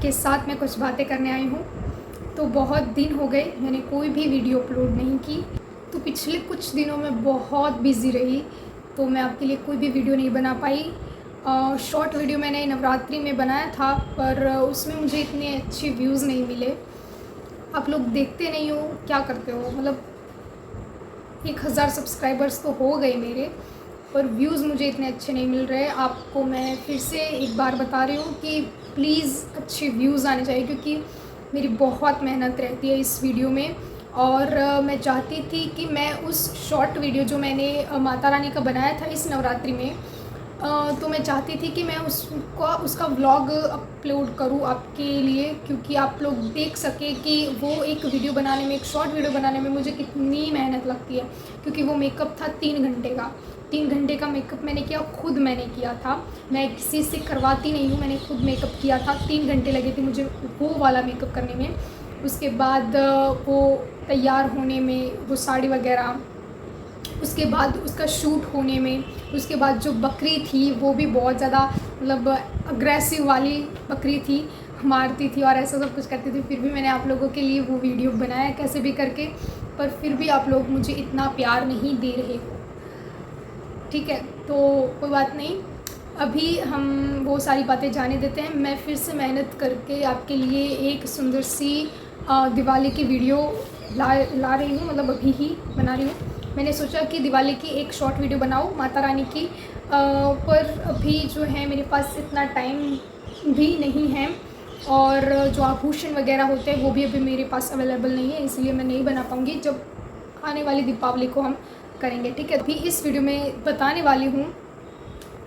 आपके साथ मैं कुछ बातें करने आई हूँ। तो बहुत दिन हो गए मैंने कोई भी वीडियो अपलोड नहीं की, तो पिछले कुछ दिनों में बहुत बिज़ी रही, तो मैं आपके लिए कोई भी वीडियो नहीं बना पाई। शॉर्ट वीडियो मैंने नवरात्रि में बनाया था, पर उसमें मुझे इतने अच्छे व्यूज़ नहीं मिले। आप लोग देखते नहीं हो, क्या करते हो? मतलब 1000 सब्सक्राइबर्स तो हो गए मेरे, पर व्यूज़ मुझे इतने अच्छे नहीं मिल रहे। आपको मैं फिर से एक बार बता रही हूँ कि प्लीज़ अच्छे व्यूज़ आने चाहिए, क्योंकि मेरी बहुत मेहनत रहती है इस वीडियो में। और मैं चाहती थी कि मैं उस शॉर्ट वीडियो जो मैंने माता रानी का बनाया था इस नवरात्रि में, तो मैं चाहती थी कि मैं उसका व्लॉग अपलोड करूँ आपके लिए, क्योंकि आप लोग देख सकें कि वो एक वीडियो बनाने में, एक शॉर्ट वीडियो बनाने में मुझे कितनी मेहनत लगती है। क्योंकि वो मेकअप था 3 घंटे का, 3 घंटे का मेकअप मैंने किया, खुद मैंने किया था। मैं किसी से करवाती नहीं हूँ, मैंने खुद मेकअप किया था। 3 घंटे लगे थे मुझे वो वाला मेकअप करने में। उसके बाद वो तैयार होने में, वो साड़ी वगैरह, उसके बाद उसका शूट होने में, उसके बाद जो बकरी थी वो भी बहुत ज़्यादा मतलब अग्रेसिव वाली बकरी थी, मारती थी और ऐसा सब कुछ करती थी। फिर भी मैंने आप लोगों के लिए वो वीडियो बनाया कैसे भी करके, पर फिर भी आप लोग मुझे इतना प्यार नहीं दे रहे हो। ठीक है, तो कोई बात नहीं, अभी हम वो सारी बातें जाने देते हैं। मैं फिर से मेहनत करके आपके लिए एक सुंदर सी दिवाली की वीडियो ला रही हूँ, मतलब अभी ही बना रही हूँ। मैंने सोचा कि दिवाली की एक शॉर्ट वीडियो बनाऊँ माता रानी की, पर अभी जो है मेरे पास इतना टाइम भी नहीं है, और जो आभूषण वगैरह होते हैं वो भी अभी मेरे पास अवेलेबल नहीं है, इसलिए मैं नहीं बना पाऊँगी। जब आने वाली दीपावली को हम करेंगे। ठीक है, अभी इस वीडियो में बताने वाली हूँ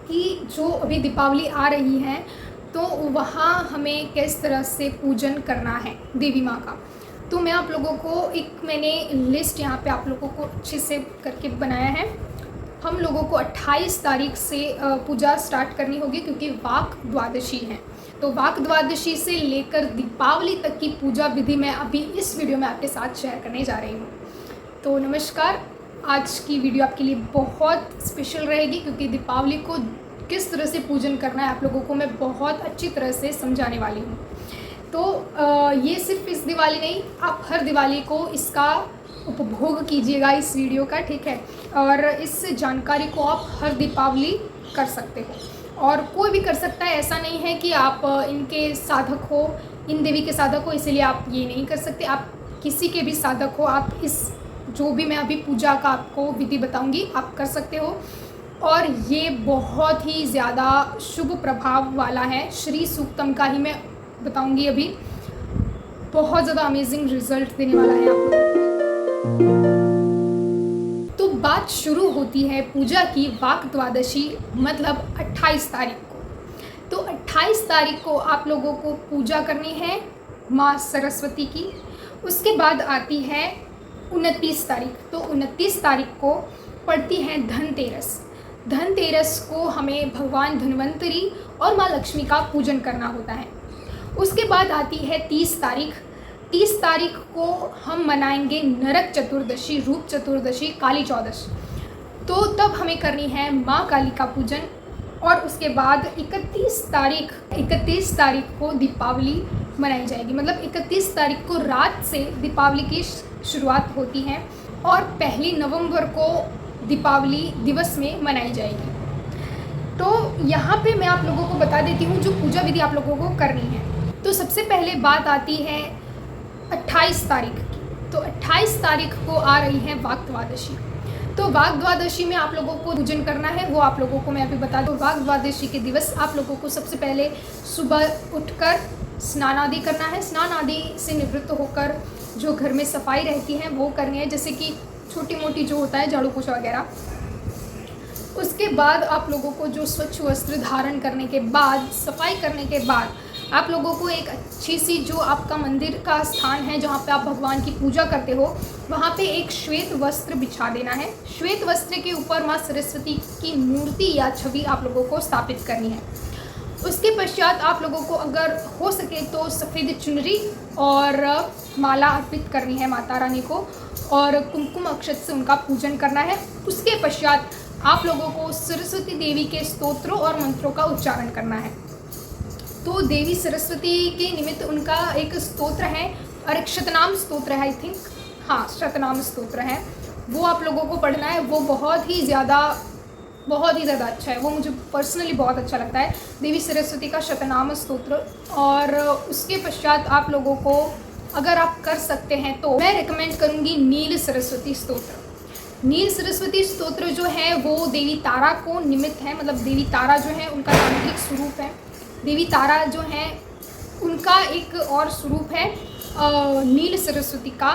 कि जो अभी दीपावली आ रही है, तो वहाँ हमें किस तरह से पूजन करना है देवी माँ का। तो मैं आप लोगों को मैंने लिस्ट यहाँ पे आप लोगों को अच्छे से करके बनाया है। हम लोगों को 28 तारीख से पूजा स्टार्ट करनी होगी, क्योंकि वाक द्वादशी है। तो वाक द्वादशी से लेकर दीपावली तक की पूजा विधि मैं अभी इस वीडियो में आपके साथ शेयर करने जा रही हूँ। तो नमस्कार, आज की वीडियो आपके लिए बहुत स्पेशल रहेगी, क्योंकि दीपावली को किस तरह से पूजन करना है आप लोगों को मैं बहुत अच्छी तरह से समझाने वाली हूँ। तो ये सिर्फ इस दिवाली नहीं, आप हर दिवाली को इसका उपभोग कीजिएगा इस वीडियो का। ठीक है, और इस जानकारी को आप हर दीपावली कर सकते हो, और कोई भी कर सकता है। ऐसा नहीं है कि आप इनके साधक हो, इन देवी के साधक हो इसलिए आप ये नहीं कर सकते। आप किसी के भी साधक हो, आप इस जो भी मैं अभी पूजा का आपको विधि बताऊंगी आप कर सकते हो। और ये बहुत ही ज़्यादा शुभ प्रभाव वाला है। श्री सूक्तम का ही मैं बताऊंगी अभी, बहुत ज़्यादा अमेजिंग रिजल्ट देने वाला है आप लोगों को। तो बात शुरू होती है पूजा की वाक द्वादशी, मतलब 28 तारीख को। तो 28 तारीख को आप लोगों को पूजा करनी है माँ सरस्वती की। उसके बाद आती है 29 तारीख। तो 29 तारीख को पड़ती है धनतेरस। धनतेरस को हमें भगवान धन्वंतरी और माँ लक्ष्मी का पूजन करना होता है। उसके बाद आती है 30 तारीख। 30 तारीख को हम मनाएंगे नरक चतुर्दशी, रूप चतुर्दशी, काली चौदश। तो तब हमें करनी है माँ काली का पूजन। और उसके बाद 31 तारीख को दीपावली मनाई जाएगी। मतलब 31 तारीख को रात से दीपावली की शुरुआत होती है, और 1 नवंबर को दीपावली दिवस में मनाई जाएगी। तो यहाँ पे मैं आप लोगों को बता देती हूँ जो पूजा विधि आप लोगों को करनी है। तो सबसे पहले बात आती है 28 तारीख की। तो 28 तारीख को आ रही है वाक द्वादशी। तो वाक द्वादशी में आप लोगों को पूजन करना है, वो आप लोगों को मैं अभी बता दूँ। वाक द्वादशी के दिवस आप लोगों को सबसे पहले सुबह उठकर स्नान आदि करना है। स्नान आदि से निवृत्त होकर जो घर में सफाई रहती है वो करनी है, जैसे कि छोटी मोटी जो होता है झाड़ू पोछा वगैरह। उसके बाद आप लोगों को जो स्वच्छ वस्त्र धारण करने के बाद, सफाई करने के बाद, आप लोगों को एक अच्छी सी जो आपका मंदिर का स्थान है जहाँ पे आप भगवान की पूजा करते हो, वहाँ पे एक श्वेत वस्त्र बिछा देना है। श्वेत वस्त्र के ऊपर माँ सरस्वती की मूर्ति या छवि आप लोगों को स्थापित करनी है। उसके पश्चात आप लोगों को अगर हो सके तो सफ़ेद चुनरी और माला अर्पित करनी है माता रानी को, और कुमकुम अक्षत से उनका पूजन करना है। उसके पश्चात आप लोगों को सरस्वती देवी के स्तोत्रों और मंत्रों का उच्चारण करना है। तो देवी सरस्वती के निमित्त उनका एक स्तोत्र है और एक शतनाम स्तोत्र है, आई थिंक, हाँ शतनाम स्तोत्र है, वो आप लोगों को पढ़ना है। वो बहुत ही ज़्यादा अच्छा है, वो मुझे पर्सनली बहुत अच्छा लगता है, देवी सरस्वती का शतनाम स्तोत्र। और उसके पश्चात आप लोगों को अगर आप कर सकते हैं तो मैं रिकमेंड करूँगी नील सरस्वती स्तोत्र। नील सरस्वती स्तोत्र जो है वो देवी तारा को निमित्त है, मतलब देवी तारा जो है उनका तांत्रिक स्वरूप है, देवी तारा जो है उनका एक और स्वरूप है नील सरस्वती का।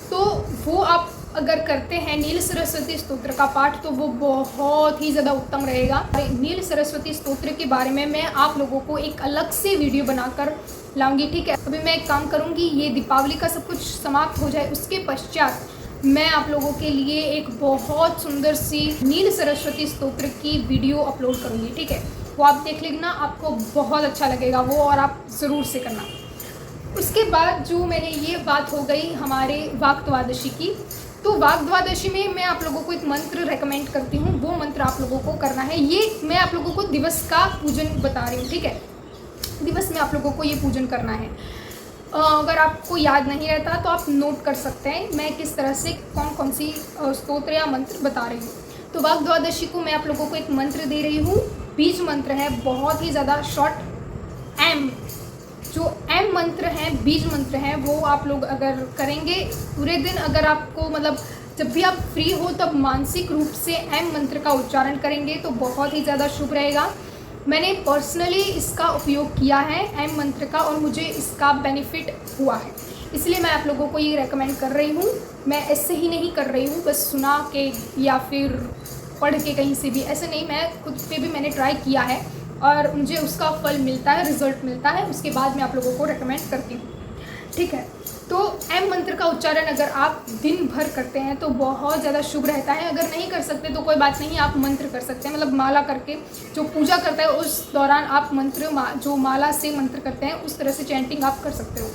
तो वो आप अगर करते हैं नील सरस्वती स्तोत्र का पाठ तो वो बहुत ही ज़्यादा उत्तम रहेगा। नील सरस्वती स्तोत्र के बारे में मैं आप लोगों को एक अलग से वीडियो बनाकर लाऊंगी, ठीक है। अभी मैं एक काम करूंगी, ये दीपावली का सब कुछ समाप्त हो जाए उसके पश्चात मैं आप लोगों के लिए एक बहुत सुंदर सी नील सरस्वती स्तोत्र की वीडियो अपलोड करूँगी, ठीक है। वो आप देख लेना, आपको बहुत अच्छा लगेगा वो, और आप ज़रूर से करना। उसके बाद जो मैंने ये बात हो गई हमारे वाक द्वादशी की, तो वाक द्वादशी में मैं आप लोगों को एक मंत्र रेकमेंड करती हूँ, वो मंत्र आप लोगों को करना है। ये मैं आप लोगों को दिवस का पूजन बता रही हूँ, ठीक है। दिवस में आप लोगों को ये पूजन करना है। अगर आपको याद नहीं रहता तो आप नोट कर सकते हैं मैं किस तरह से कौन सी स्तोत्र या मंत्र बता रही हूँ। तो वाक द्वादशी को मैं आप लोगों को एक मंत्र दे रही हूँ, बीज मंत्र है, बहुत ही ज़्यादा शॉर्ट एम, जो एम मंत्र है, बीज मंत्र है, वो आप लोग अगर करेंगे पूरे दिन, अगर आपको मतलब जब भी आप फ्री हो तब मानसिक रूप से एम मंत्र का उच्चारण करेंगे तो बहुत ही ज़्यादा शुभ रहेगा। मैंने पर्सनली इसका उपयोग किया है एम मंत्र का और मुझे इसका बेनिफिट हुआ है, इसलिए मैं आप लोगों को ये रेकमेंड कर रही हूँ। मैं ऐसे ही नहीं कर रही हूँ बस सुना के या फिर पढ़ के कहीं से भी, ऐसे नहीं, मैं खुद पे भी मैंने ट्राई किया है और मुझे उसका फल मिलता है, रिजल्ट मिलता है, उसके बाद मैं आप लोगों को रेकमेंड करती हूँ, ठीक है। तो एम मंत्र का उच्चारण अगर आप दिन भर करते हैं तो बहुत ज़्यादा शुभ रहता है। अगर नहीं कर सकते तो कोई बात नहीं, आप मंत्र कर सकते हैं, मतलब माला करके जो पूजा करता है उस दौरान आप मंत्र जो माला से मंत्र करते हैं उस तरह से चैंटिंग आप कर सकते हो।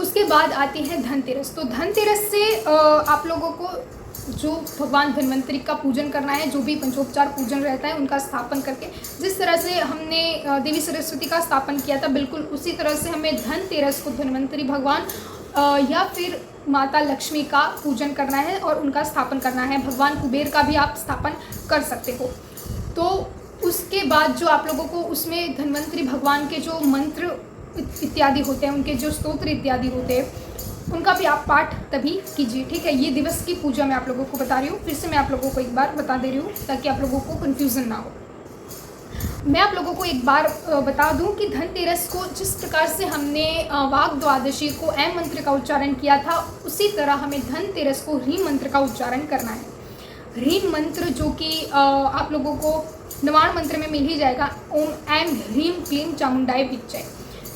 उसके बाद आती है धनतेरस। तो धनतेरस से आप लोगों को जो भगवान धन्वंतरी का पूजन करना है, जो भी पंचोपचार पूजन रहता है उनका स्थापन करके, जिस तरह से हमने देवी सरस्वती का स्थापन किया था बिल्कुल उसी तरह से हमें धनतेरस को धन्वंतरी भगवान या फिर माता लक्ष्मी का पूजन करना है और उनका स्थापन करना है। भगवान कुबेर का भी आप स्थापन कर सकते हो। तो उसके बाद जो आप लोगों को उसमें धन्वंतरी भगवान के जो मंत्र इत्यादि होते हैं, उनके जो स्तोत्र इत्यादि होते हैं, उनका भी आप पाठ तभी कीजिए, ठीक है। ये दिवस की पूजा मैं आप लोगों को बता रही हूँ, फिर से मैं आप लोगों को एक बार बता दे रही हूँ ताकि आप लोगों को कन्फ्यूज़न ना हो। मैं आप लोगों को एक बार बता दूं कि धनतेरस को जिस प्रकार से हमने वाक द्वादशी को एम मंत्र का उच्चारण किया था, उसी तरह हमें धनतेरस को ह्रीम मंत्र का उच्चारण करना है। ह्रीम मंत्र जो कि आप लोगों को नवाण मंत्र में मिल ही जाएगा, ओम ऐम ह्रीम क्लीम चामुंडाय विच्चय।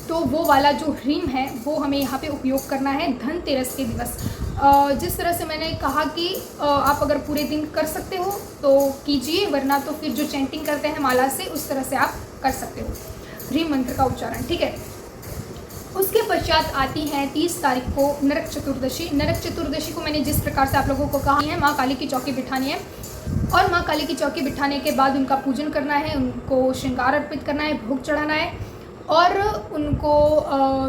तो वो वाला जो ह्रीम है वो हमें यहाँ पे उपयोग करना है धनतेरस के दिवस। जिस तरह से मैंने कहा कि आप अगर पूरे दिन कर सकते हो तो कीजिए, वरना तो फिर जो चैंटिंग करते हैं माला से उस तरह से आप कर सकते हो ह्रीम मंत्र का उच्चारण, ठीक है। उसके पश्चात आती है 30 तारीख को नरक चतुर्दशी। नरक चतुर्दशी को मैंने जिस प्रकार से आप लोगों को कहा है, माँ काली की चौकी बिठानी है और माँ काली की चौकी बिठाने के बाद उनका पूजन करना है, उनको श्रृंगार अर्पित करना है, भोग चढ़ाना है और उनको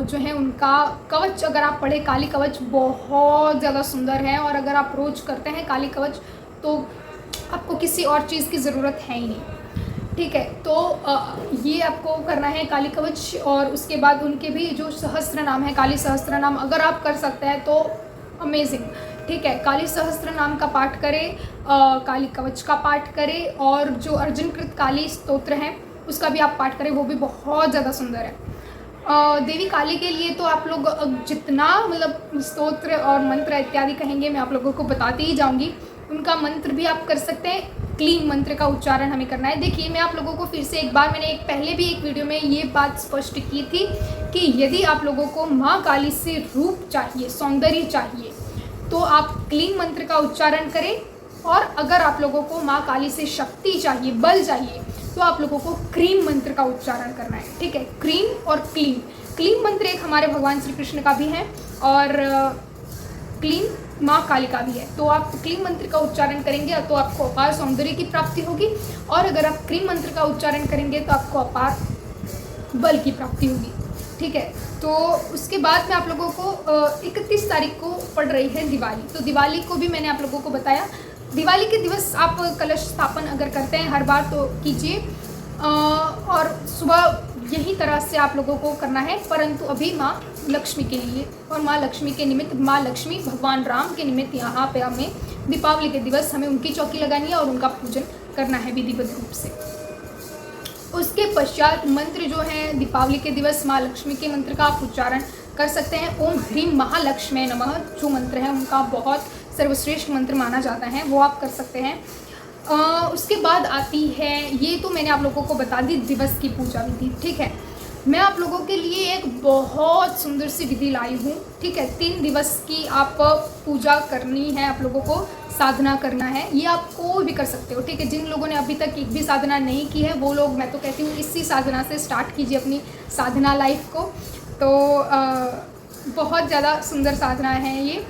जो है उनका कवच अगर आप पढ़े, काली कवच बहुत ज़्यादा सुंदर है और अगर आप रोज़ करते हैं काली कवच तो आपको किसी और चीज़ की ज़रूरत है ही नहीं, ठीक है। तो ये आपको करना है काली कवच। और उसके बाद उनके भी जो सहस्त्र नाम है, काली सहस्त्र नाम अगर आप कर सकते हैं तो अमेजिंग, ठीक है। काली सहस्त्र नाम का पाठ करें, काली कवच का पाठ करें और जो अर्जुनकृत काली स्तोत्र है उसका भी आप पाठ करें, वो भी बहुत ज़्यादा सुंदर है। देवी काली के लिए तो आप लोग जितना मतलब स्तोत्र और मंत्र इत्यादि कहेंगे मैं आप लोगों को बताती ही जाऊंगी। उनका मंत्र भी आप कर सकते हैं, क्लीन मंत्र का उच्चारण हमें करना है। देखिए मैं आप लोगों को फिर से एक बार, मैंने पहले भी एक वीडियो में ये बात स्पष्ट की थी कि यदि आप लोगों को माँ काली से रूप चाहिए, सौंदर्य चाहिए, तो आप क्लीन मंत्र का उच्चारण करें। और अगर आप लोगों को माँ काली से शक्ति चाहिए, बल चाहिए, तो आप लोगों को क्रीम मंत्र का उच्चारण करना है, ठीक है। क्रीम और क्लीन, क्लीन मंत्र एक हमारे भगवान श्री कृष्ण का भी है और क्लीन माँ काली का भी है। तो आप क्लीन मंत्र का उच्चारण करेंगे तो आपको अपार सौंदर्य की प्राप्ति होगी और अगर आप क्रीम मंत्र का उच्चारण करेंगे तो आपको अपार बल की प्राप्ति होगी। ठीक है, तो उसके बाद में आप लोगों को 31 तारीख को पड़ रही है दिवाली। तो दिवाली को भी मैंने आप लोगों को बताया, दिवाली के दिवस आप कलश स्थापन अगर करते हैं हर बार तो कीजिए, और सुबह यही तरह से आप लोगों को करना है। परंतु अभी माँ लक्ष्मी के लिए और माँ लक्ष्मी के निमित्त, माँ लक्ष्मी भगवान राम के निमित्त यहाँ पे हमें दीपावली के दिवस हमें उनकी चौकी लगानी है और उनका पूजन करना है विधिवत रूप से। उसके पश्चात मंत्र जो है दीपावली के दिवस माँ लक्ष्मी के मंत्र का आप उच्चारण कर सकते हैं। ओम ह्रीम महालक्ष्मी नमः जो मंत्र है उनका बहुत सर्वश्रेष्ठ मंत्र माना जाता है, वो आप कर सकते हैं। उसके बाद आती है, ये तो मैंने आप लोगों को बता दी दिवस की पूजा विधि। ठीक है, मैं आप लोगों के लिए एक बहुत सुंदर सी विधि लाई हूँ। ठीक है, 3 दिवस की आप पूजा करनी है, आप लोगों को साधना करना है। ये आप कोई भी कर सकते हो। ठीक है, जिन लोगों ने अभी तक एक भी साधना नहीं की है वो लोग, मैं तो कहती हूँ इसी साधना से स्टार्ट कीजिए अपनी साधना लाइफ को। तो बहुत ज़्यादा सुंदर साधना है ये,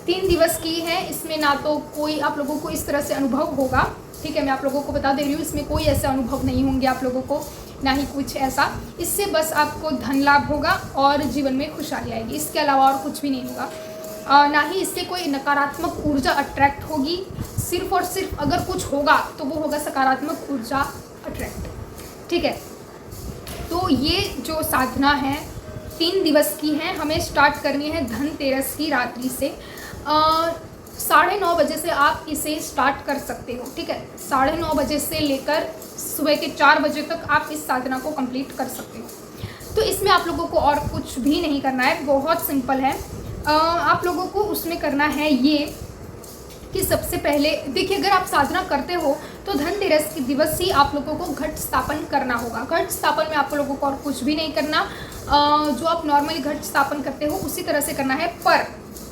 3 दिवस की है। इसमें ना तो कोई आप लोगों को इस तरह से अनुभव होगा। ठीक है, मैं आप लोगों को बता दे रही हूँ, इसमें कोई ऐसा अनुभव नहीं होंगे आप लोगों को, ना ही कुछ ऐसा। इससे बस आपको धन लाभ होगा और जीवन में खुशहाली आएगी, इसके अलावा और कुछ भी नहीं होगा। ना ही इससे कोई नकारात्मक ऊर्जा अट्रैक्ट होगी। सिर्फ और सिर्फ अगर कुछ होगा तो वो होगा सकारात्मक ऊर्जा अट्रैक्ट। ठीक है, तो ये जो साधना है 3 दिवस की है, हमें स्टार्ट करनी है धनतेरस की रात्रि से। 9:30 बजे से आप इसे स्टार्ट कर सकते हो। ठीक है, 9:30 बजे से लेकर सुबह के 4 बजे तक आप इस साधना को कंप्लीट कर सकते हो। तो इसमें आप लोगों को और कुछ भी नहीं करना है, बहुत सिंपल है। आप लोगों को उसमें करना है ये कि सबसे पहले देखिए, अगर आप साधना करते हो तो धनतेरस के दिवस ही आप लोगों को घट स्थापन करना होगा। घट स्थापन में आप लोगों को और कुछ भी नहीं करना, जो आप नॉर्मली घट स्थापन करते हो उसी तरह से करना है। पर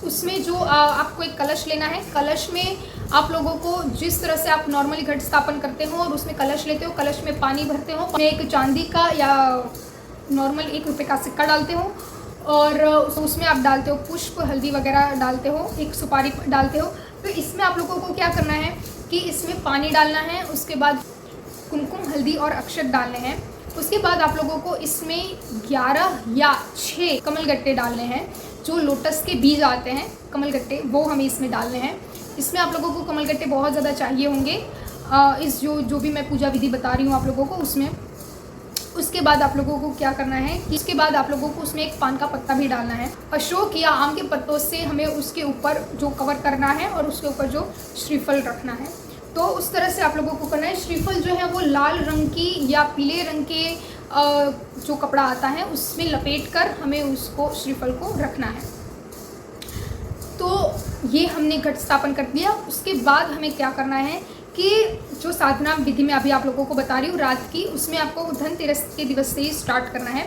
उसमें जो आपको एक कलश लेना है, कलश में आप लोगों को जिस तरह से आप नॉर्मली घट स्थापन करते हो और उसमें कलश लेते हो, कलश में पानी भरते हो, एक चांदी का या नॉर्मल 1 रुपये का सिक्का डालते हो और उसमें आप डालते हो पुष्प, हल्दी वगैरह डालते हो, एक सुपारी डालते हो। तो इसमें आप लोगों को क्या करना है कि इसमें पानी डालना है, उसके बाद कुमकुम, हल्दी और अक्षत डालने हैं। उसके बाद आप लोगों को इसमें 11 या 6 कमलगट्टे डालने हैं। जो लोटस के बीज आते हैं कमलगट्टे, वो हमें इसमें डालने हैं। इसमें आप लोगों को कमलगट्टे बहुत ज़्यादा चाहिए होंगे इस जो भी मैं पूजा विधि बता रही हूँ आप लोगों को उसमें। उसके बाद आप लोगों को क्या करना है कि इसके बाद आप लोगों को उसमें एक पान का पत्ता भी डालना है। अशोक या आम के पत्तों से हमें उसके ऊपर जो कवर करना है और उसके ऊपर जो श्रीफल रखना है। तो उस तरह से आप लोगों को करना है। श्रीफल जो है वो लाल रंग की या पीले रंग के जो कपड़ा आता है उसमें लपेटकर हमें उसको श्रीफल को रखना है। तो ये हमने घट स्थापन कर दिया। उसके बाद हमें क्या करना है कि जो साधना विधि में अभी आप लोगों को बता रही हूँ रात की, उसमें आपको धनतेरस के दिवस से ही स्टार्ट करना है।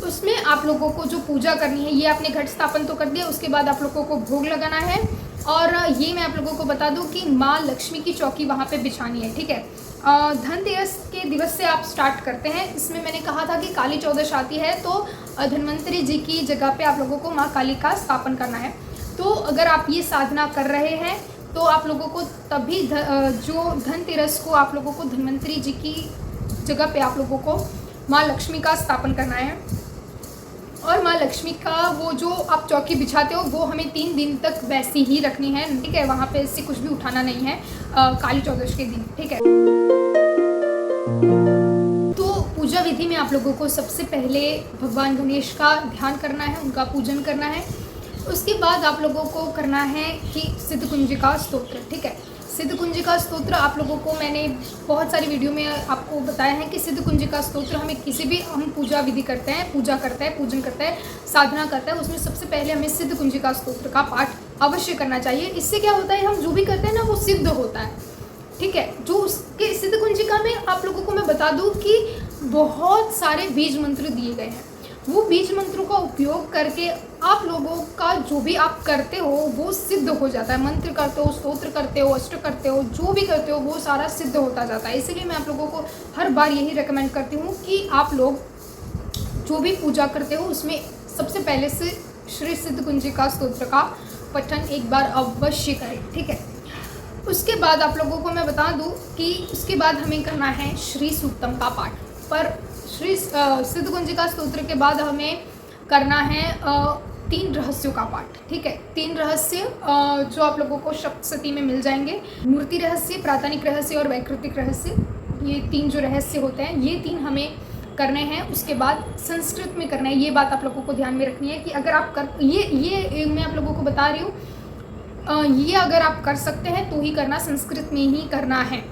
उसमें आप लोगों को जो पूजा करनी है, ये आपने घट स्थापन तो कर दिया, उसके बाद आप लोगों को भोग लगाना है। और ये मैं आप लोगों को बता दूं कि माँ लक्ष्मी की चौकी वहाँ पे बिछानी है। ठीक है, धनतेरस के दिवस से आप स्टार्ट करते हैं। इसमें मैंने कहा था कि काली चौदश आती है तो धन्वंतरी जी की जगह पे आप लोगों को माँ काली का स्थापन करना है। तो अगर आप ये साधना कर रहे हैं तो आप लोगों को तभी जो धनतेरस को आप लोगों को धन्वंतरी जी की जगह पे आप लोगों को माँ लक्ष्मी का स्थापन करना है। और माँ लक्ष्मी का वो जो आप चौकी बिछाते हो वो हमें 3 दिन तक वैसी ही रखनी है। ठीक है, वहाँ पे इससे कुछ भी उठाना नहीं है काली चौदश के दिन। ठीक है, तो पूजा विधि में आप लोगों को सबसे पहले भगवान गणेश का ध्यान करना है, उनका पूजन करना है। उसके बाद आप लोगों को करना है कि सिद्धकुंजिका स्तोत्र। ठीक है, सिद्धकुंजिका स्तोत्र आप लोगों को मैंने बहुत सारी वीडियो में आपको बताया है कि सिद्धकुंजिका स्तोत्र हमें किसी भी हम पूजा विधि करते हैं, पूजा करते हैं, पूजन करते हैं, साधना करते हैं, उसमें सबसे पहले हमें सिद्धकुंजिका स्तोत्र का पाठ अवश्य करना चाहिए। इससे क्या होता है, हम जो भी करते हैं ना वो सिद्ध होता है। ठीक है, जो उसके सिद्धकुंजिका में आप लोगों को मैं बता दूँ कि बहुत सारे बीज मंत्र दिए गए हैं। वो बीज मंत्रों का उपयोग करके आप लोगों का जो भी आप करते हो वो सिद्ध हो जाता है। मंत्र करते हो, स्तोत्र करते हो, अष्ट करते हो, जो भी करते हो वो सारा सिद्ध होता जाता है। इसीलिए मैं आप लोगों को हर बार यही रेकमेंड करती हूँ कि आप लोग जो भी पूजा करते हो उसमें सबसे पहले से श्री सिद्धकुंजिका स्तोत्र का पठन एक बार अवश्य करें। ठीक है, उसके बाद आप लोगों को मैं बता दूँ कि उसके बाद हमें करना है श्री सूक्तम का पाठ। पर श्री सिद्धकुंजिका स्तोत्र के बाद हमें करना है 3 रहस्यों का पाठ। ठीक है, 3 रहस्य जो आप लोगों को सप्तशती में मिल जाएंगे। मूर्ति रहस्य, प्रातानिक रहस्य और वैकृतिक रहस्य, ये 3 जो रहस्य होते हैं ये 3 हमें करने हैं। उसके बाद संस्कृत में करना है। ये बात आप लोगों को ध्यान में रखनी है कि अगर आप कर ये मैं आप लोगों को बता रही हूँ, ये अगर आप कर सकते हैं तो ही करना, संस्कृत में ही करना है।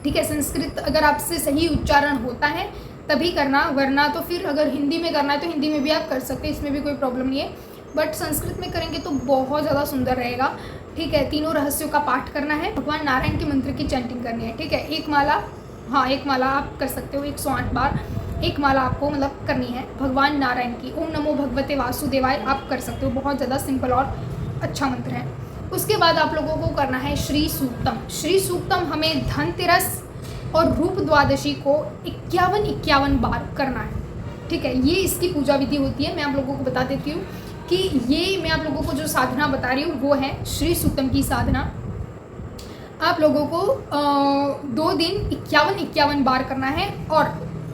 ठीक है, संस्कृत अगर आपसे सही उच्चारण होता है तभी करना, वरना तो फिर अगर हिंदी में करना है तो हिंदी में भी आप कर सकते हैं, इसमें भी कोई प्रॉब्लम नहीं है। बट संस्कृत में करेंगे तो बहुत ज़्यादा सुंदर रहेगा। ठीक है, 3 रहस्यों का पाठ करना है, भगवान नारायण के मंत्र की चैंटिंग करनी है। ठीक है, एक माला आप कर सकते हो 108 बार। एक माला आपको मतलब करनी है भगवान नारायण की। ओम नमो भगवते वासुदेवाय आप कर सकते हो, बहुत ज़्यादा सिंपल और अच्छा मंत्र है। उसके बाद आप लोगों को करना है श्री सूक्तम। श्री सूक्तम हमें धनतेरस और रूप द्वादशी को 51 बार करना है। ठीक है, ये इसकी पूजा विधि होती है। मैं आप लोगों को बता देती हूँ कि ये मैं आप लोगों को जो साधना बता रही हूँ वो है श्री सूक्तम की साधना। आप लोगों को 2 दिन 51 बार करना है और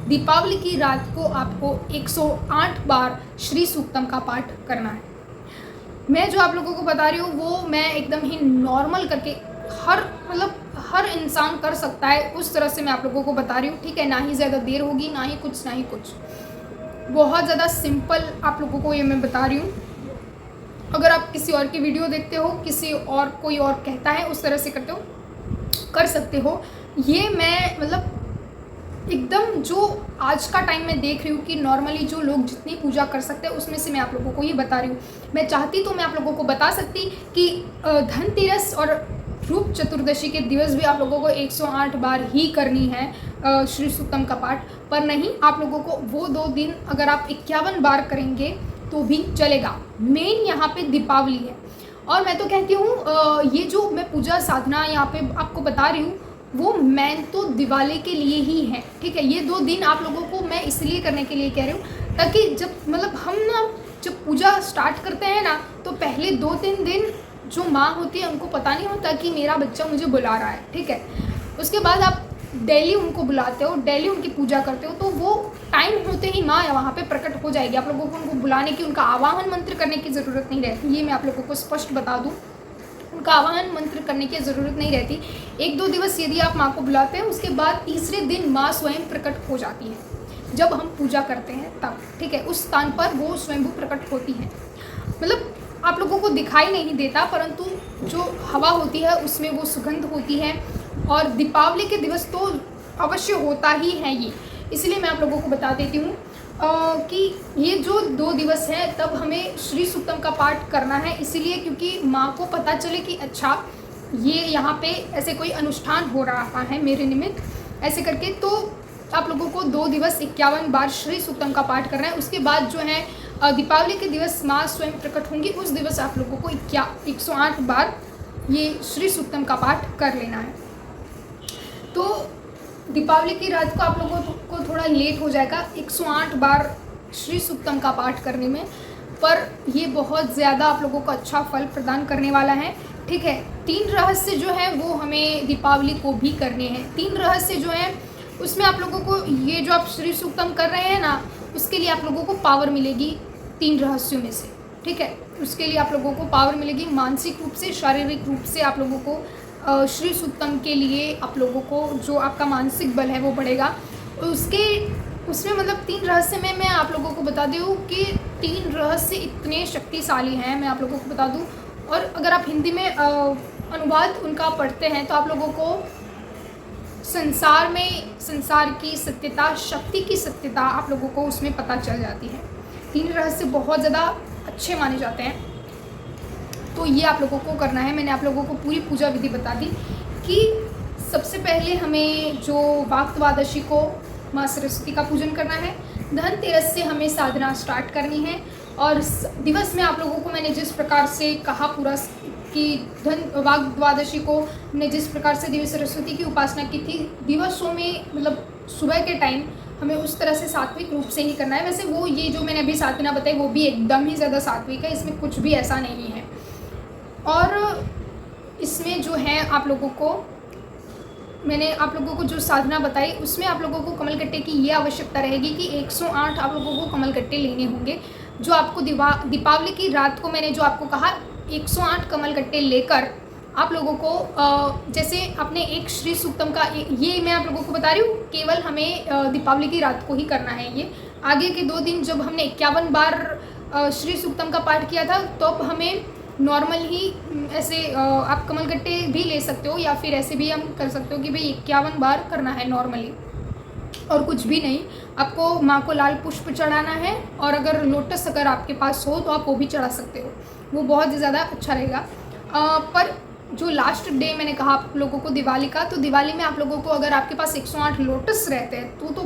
दीपावली की रात को आपको 108 बार श्री सूक्तम का पाठ करना है। मैं जो आप लोगों को बता रही हूँ वो मैं एकदम ही नॉर्मल करके हर इंसान कर सकता है उस तरह से मैं आप लोगों को बता रही हूँ। ठीक है, ना ही ज़्यादा देर होगी, ना ही कुछ, बहुत ज़्यादा सिंपल आप लोगों को ये मैं बता रही हूँ। अगर आप किसी और की वीडियो देखते हो, किसी और कोई और कहता है उस तरह से करते हो, कर सकते हो। ये मैं मतलब एकदम जो आज का टाइम में देख रही हूँ कि नॉर्मली जो लोग जितनी पूजा कर सकते हैं उसमें से मैं आप लोगों को ये बता रही हूँ। मैं चाहती तो मैं आप लोगों को बता सकती कि धनतेरस और रूप चतुर्दशी के दिवस भी आप लोगों को 108 बार ही करनी है श्री सूक्तम का पाठ, पर नहीं, आप लोगों को वो 2 दिन अगर आप 51 बार करेंगे तो भी चलेगा। मेन यहाँ पे दीपावली है और मैं तो कहती हूँ ये जो मैं पूजा साधना यहाँ पे आपको बता रही हूँ वो मेन तो दिवाली के लिए ही है। ठीक है, ये 2 दिन आप लोगों को मैं इसलिए करने के लिए कह रही हूँ ताकि जब मतलब हम ना जब पूजा स्टार्ट करते हैं ना तो पहले 2-3 दिन जो माँ होती है उनको पता नहीं होता कि मेरा बच्चा मुझे बुला रहा है। ठीक है, उसके बाद आप डेली उनको बुलाते हो, डेली उनकी पूजा करते हो, तो वो टाइम होते ही माँ वहाँ पे प्रकट हो जाएगी। आप लोगों को उनको बुलाने की, उनका आवाहन मंत्र करने की ज़रूरत नहीं रहती। ये मैं आप लोगों को स्पष्ट बता दूँ, उनका आवाहन मंत्र करने की ज़रूरत नहीं रहती। 1-2 दिवस यदि आप माँ को बुलाते हैं उसके बाद तीसरे दिन माँ स्वयं प्रकट हो जाती है जब हम पूजा करते हैं तब। ठीक है, उस स्थान पर वो स्वयं प्रकट होती हैं। मतलब आप लोगों को दिखाई नहीं देता परंतु जो हवा होती है उसमें वो सुगंध होती है और दीपावली के दिवस तो अवश्य होता ही है ये। इसलिए मैं आप लोगों को बता देती हूँ कि ये जो 2 दिवस हैं तब हमें श्री सूक्तम का पाठ करना है, इसीलिए क्योंकि माँ को पता चले कि अच्छा ये यहाँ पे ऐसे कोई अनुष्ठान हो रहा है मेरे निमित्त, ऐसे करके। तो आप लोगों को 2 दिवस 51 बार श्री सूक्तम का पाठ करना है। उसके बाद जो है दीपावली के दिवस माँ स्वयं प्रकट होंगी, उस दिवस आप लोगों को 108 बार ये श्री सूक्तम का पाठ कर लेना है। तो दीपावली की रात को आप लोगों को थोड़ा लेट हो जाएगा 108 बार श्री सूक्तम का पाठ करने में, पर ये बहुत ज़्यादा आप लोगों को अच्छा फल प्रदान करने वाला है। ठीक है, 3 रहस्य जो है वो हमें दीपावली को भी करने हैं। 3 रहस्य जो हैं उसमें आप लोगों को ये जो आप श्री सूक्तम कर रहे हैं ना उसके लिए आप लोगों को पावर मिलेगी 3 रहस्यों में से। ठीक है, उसके लिए आप लोगों को पावर मिलेगी मानसिक रूप से, शारीरिक रूप से। आप लोगों को श्री सूक्तम के लिए आप लोगों को जो आपका मानसिक बल है वो बढ़ेगा। उसमें मतलब 3 रहस्य में मैं आप लोगों को बता दूँ कि 3 रहस्य इतने शक्तिशाली हैं, मैं आप लोगों को बता दूँ। और अगर आप हिंदी में अनुवाद उनका पढ़ते हैं तो आप लोगों को संसार की सत्यता, शक्ति की सत्यता आप लोगों को उसमें पता चल जाती है। 3 रहस्य बहुत ज़्यादा अच्छे माने जाते हैं, तो ये आप लोगों को करना है। मैंने आप लोगों को पूरी पूजा विधि बता दी कि सबसे पहले हमें जो वाक द्वादशी को माँ सरस्वती का पूजन करना है, धनतेरस से हमें साधना स्टार्ट करनी है। और दिवस में आप लोगों को मैंने जिस प्रकार से कहा पूरा कि वाक द्वादशी को हमने जिस प्रकार से देवी सरस्वती की उपासना की थी, दिवसों में मतलब सुबह के टाइम हमें उस तरह से सात्विक रूप से ही करना है। वैसे वो ये जो मैंने अभी साधना बताई वो भी एकदम ही ज़्यादा सात्विक है, इसमें कुछ भी ऐसा नहीं है। और इसमें जो है आप लोगों को मैंने आप लोगों को जो साधना बताई उसमें आप लोगों को कमलगट्टे की ये आवश्यकता रहेगी कि 108 आप लोगों को कमलगट्टे लेने होंगे। जो आपको दीपावली की रात को मैंने जो आपको कहा 108 कमलगट्टे लेकर आप लोगों को जैसे अपने एक श्री सूक्तम का ये मैं आप लोगों को बता रही हूँ, केवल हमें दीपावली की रात को ही करना है। ये आगे के 2 दिन जब हमने 51 बार श्री सूक्तम का पाठ किया था तो अब हमें नॉर्मल ही ऐसे आप कमलगट्टे भी ले सकते हो या फिर ऐसे भी हम कर सकते हो कि भाई 51 बार करना है नॉर्मली, और कुछ भी नहीं। आपको माँ को लाल पुष्प चढ़ाना है, और अगर लोटस अगर आपके पास हो तो आप वो भी चढ़ा सकते हो, वो बहुत ही ज़्यादा अच्छा रहेगा। पर जो लास्ट डे मैंने कहा आप लोगों को दिवाली का, तो दिवाली में आप लोगों को अगर आपके पास 108 लोटस रहते हैं तो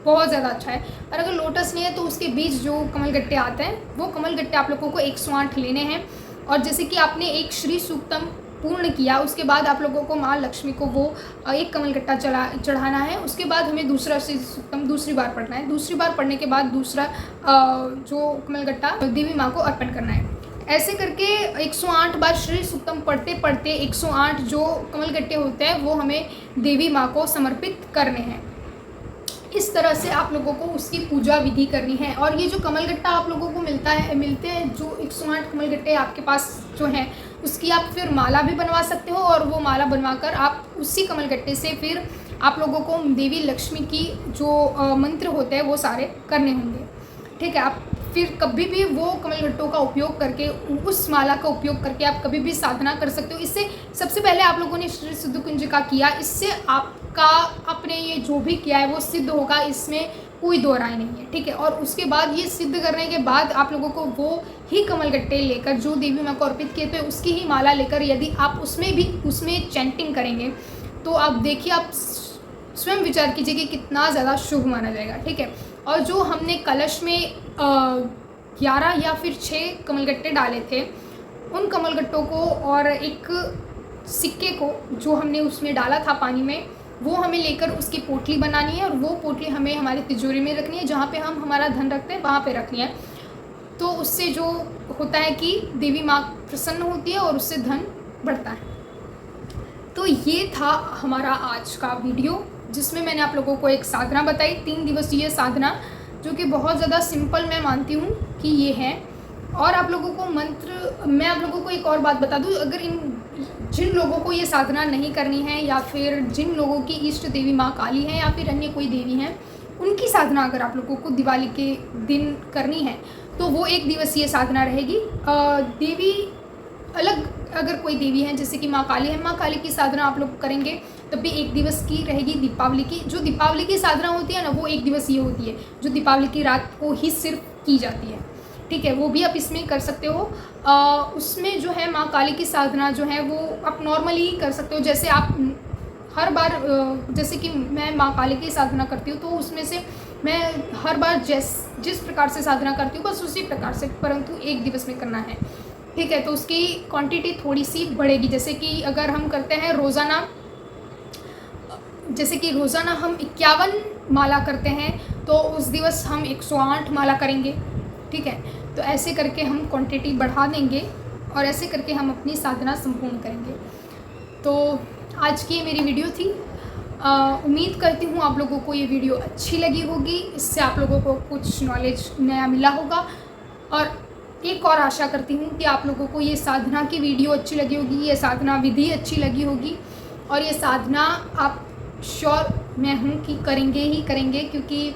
बहुत ज़्यादा अच्छा है। और अगर लोटस नहीं है तो उसके बीच जो कमलगट्टे आते हैं वो कमलगट्टे आप लोगों को 108 लेने हैं। और जैसे कि आपने एक श्री सूक्तम पूर्ण किया उसके बाद आप लोगों को माँ लक्ष्मी को वो एक कमलगट्टा चढ़ाना है। उसके बाद हमें दूसरा श्री सूक्तम दूसरी बार पढ़ना है। दूसरी बार पढ़ने के बाद दूसरा जो कमलगट्टा देवी माँ को अर्पण करना है। ऐसे करके 108 बार श्री सूक्तम पढ़ते पढ़ते 108 जो कमलगट्टे होते हैं वो हमें देवी माँ को समर्पित करने हैं। इस तरह से आप लोगों को उसकी पूजा विधि करनी है। और ये जो कमलगट्टा आप लोगों को मिलते हैं जो 108 कमलगट्टे आपके पास जो हैं उसकी आप फिर माला भी बनवा सकते हो, और वो माला बनवाकर आप उसी कमलगट्टे से फिर आप लोगों को देवी लक्ष्मी की जो मंत्र होते हैं वो सारे करने होंगे। ठीक है, आप फिर कभी भी वो कमलगट्टों का उपयोग करके उस माला का उपयोग करके आप कभी भी साधना कर सकते हो। इससे सबसे पहले आप लोगों ने श्री सिद्धकुंज का किया, इससे आपका आपने ये जो भी किया है वो सिद्ध होगा, इसमें कोई दो राय नहीं है। ठीक है, और उसके बाद ये सिद्ध करने के बाद आप लोगों को वो ही कमलगट्टे लेकर जो देवी माँ को अर्पित किए थे उसकी ही माला लेकर यदि आप उसमें चैंटिंग करेंगे तो आप देखिए, आप स्वयं विचार कीजिए कि कितना ज़्यादा शुभ माना जाएगा। ठीक है, और जो हमने कलश में 11 या फिर 6 कमलगट्टे डाले थे उन कमलगट्टों को और एक सिक्के को जो हमने उसमें डाला था पानी में, वो हमें लेकर उसकी पोटली बनानी है, और वो पोटली हमें हमारी तिजोरी में रखनी है, जहाँ पे हम हमारा धन रखते हैं वहाँ पे रखनी है। तो उससे जो होता है कि देवी माँ प्रसन्न होती है और उससे धन बढ़ता है। तो ये था हमारा आज का वीडियो जिसमें मैंने आप लोगों को एक साधना बताई, 3 दिवसीय साधना, जो कि बहुत ज़्यादा सिंपल मैं मानती हूँ कि ये है। और आप लोगों को मंत्र, मैं आप लोगों को एक और बात बता दूँ, अगर जिन लोगों को ये साधना नहीं करनी है या फिर जिन लोगों की इष्ट देवी माँ काली है या फिर अन्य कोई देवी हैं, उनकी साधना अगर आप लोगों को दिवाली के दिन करनी है तो वो 1 दिवसीय साधना रहेगी। देवी अलग अगर कोई देवी है जैसे कि माँ काली है, माँ काली की साधना आप लोग करेंगे तब भी 1 दिवस की रहेगी। दीपावली की जो दीपावली की साधना होती है ना वो 1 दिवसीय होती है, जो दीपावली की रात को ही सिर्फ की जाती है। ठीक है, वो भी आप इसमें कर सकते हो। उसमें जो है माँ काली की साधना जो है वो आप नॉर्मली ही कर सकते हो। जैसे आप हर बार जैसे कि मैं माँ काली की साधना करती हूँ तो उसमें से मैं हर बार जिस प्रकार से साधना करती हूँ बस उसी प्रकार से, परंतु 1 दिवस में करना है। ठीक है, तो उसकी क्वांटिटी थोड़ी सी बढ़ेगी। जैसे कि अगर हम करते हैं रोज़ाना, जैसे कि रोज़ाना हम 51 माला करते हैं तो उस दिवस हम 108 माला करेंगे। ठीक है, तो ऐसे करके हम क्वांटिटी बढ़ा देंगे और ऐसे करके हम अपनी साधना संपूर्ण करेंगे। तो आज की ये मेरी वीडियो थी। उम्मीद करती हूँ आप लोगों को ये वीडियो अच्छी लगी होगी, इससे आप लोगों को कुछ नॉलेज नया मिला होगा। और एक और आशा करती हूँ कि आप लोगों को ये साधना की वीडियो अच्छी लगी होगी, ये साधना विधि अच्छी लगी होगी, और ये साधना आप श्योर मैं हूँ कि करेंगे ही करेंगे, क्योंकि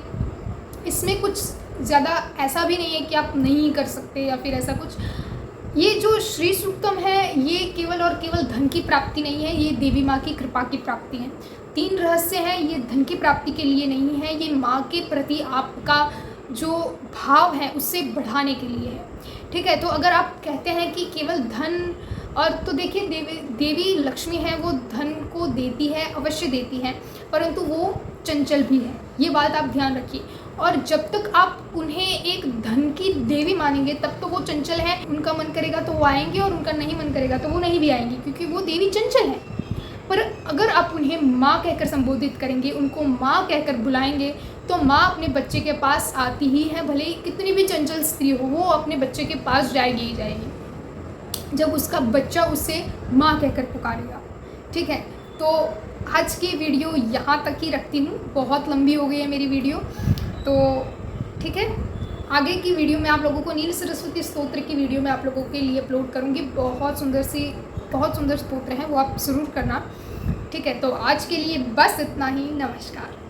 इसमें कुछ ज़्यादा ऐसा भी नहीं है कि आप नहीं कर सकते या फिर ऐसा कुछ। ये जो श्री सूक्तम है ये केवल और केवल धन की प्राप्ति नहीं है, ये देवी माँ की कृपा की प्राप्ति है। 3 रहस्य हैं, ये धन की प्राप्ति के लिए नहीं है, ये माँ के प्रति आपका जो भाव है उससे बढ़ाने के लिए है। ठीक है, तो अगर आप कहते हैं कि केवल धन, और तो देखिए देवी लक्ष्मी है वो धन को देती है, अवश्य देती है, परंतु वो चंचल भी है, ये बात आप ध्यान रखिए। और जब तक आप उन्हें एक धन की देवी मानेंगे तब तो वो चंचल है, उनका मन करेगा तो वो आएंगे और उनका नहीं मन करेगा तो वो नहीं भी आएंगी, क्योंकि वो देवी चंचल है। पर अगर आप उन्हें माँ कहकर संबोधित करेंगे, उनको माँ कहकर बुलाएंगे, तो माँ अपने बच्चे के पास आती ही है, भले ही कितनी भी चंचल स्त्री हो वो अपने बच्चे के पास जाएगी ही जाएगी जब उसका बच्चा उसे माँ कहकर पुकारेगा। ठीक है, तो आज की वीडियो यहाँ तक ही रखती हूँ, बहुत लंबी हो गई है मेरी वीडियो। तो ठीक है, आगे की वीडियो में आप लोगों को नील सरस्वती स्तोत्र की वीडियो में आप लोगों के लिए अपलोड करूँगी। बहुत सुंदर स्तोत्र हैं, वो आप ज़रूर करना। ठीक है, तो आज के लिए बस इतना ही। नमस्कार।